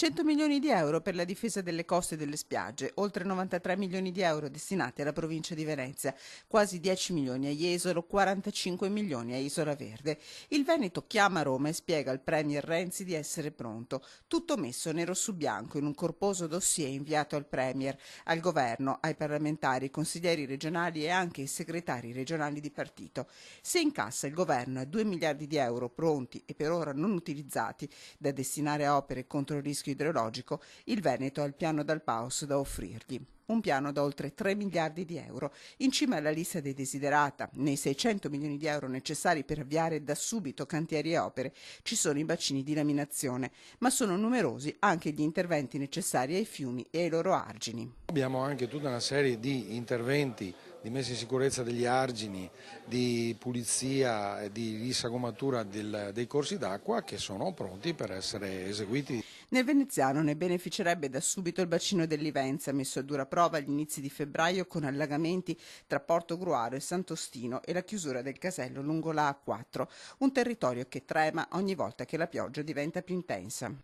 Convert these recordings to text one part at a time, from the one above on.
100 milioni di euro per la difesa delle coste e delle spiagge, oltre 93 milioni di euro destinati alla provincia di Venezia, quasi 10 milioni a Jesolo, 45 milioni a Isola Verde. Il Veneto chiama Roma e spiega al Premier Renzi di essere pronto. Tutto messo nero su bianco in un corposo dossier inviato al Premier, al governo, ai parlamentari, consiglieri regionali e anche ai segretari regionali di partito. Se incassa il governo a 2 miliardi di euro pronti e per ora non utilizzati da destinare a opere contro il rischio idrogeologico, il Veneto ha il piano dal Paus da offrirgli. Un piano da oltre 3 miliardi di euro, in cima alla lista dei desiderata. Nei 600 milioni di euro necessari per avviare da subito cantieri e opere ci sono i bacini di laminazione, ma sono numerosi anche gli interventi necessari ai fiumi e ai loro argini. Abbiamo anche tutta una serie di interventi di messa in sicurezza degli argini, di pulizia e di risagomatura dei corsi d'acqua che sono pronti per essere eseguiti. Nel veneziano ne beneficerebbe da subito il bacino dell'Ivenza, messo a dura prova agli inizi di febbraio con allagamenti tra Porto Gruaro e Sant'Ostino e la chiusura del casello lungo la A4, un territorio che trema ogni volta che la pioggia diventa più intensa.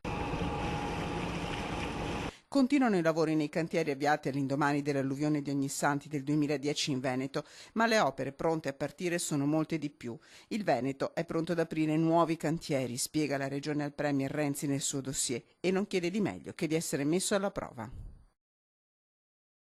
Continuano i lavori nei cantieri avviati all'indomani dell'alluvione di Ognissanti del 2010 in Veneto, ma le opere pronte a partire sono molte di più. Il Veneto è pronto ad aprire nuovi cantieri, spiega la Regione al Premier Renzi nel suo dossier, e non chiede di meglio che di essere messo alla prova.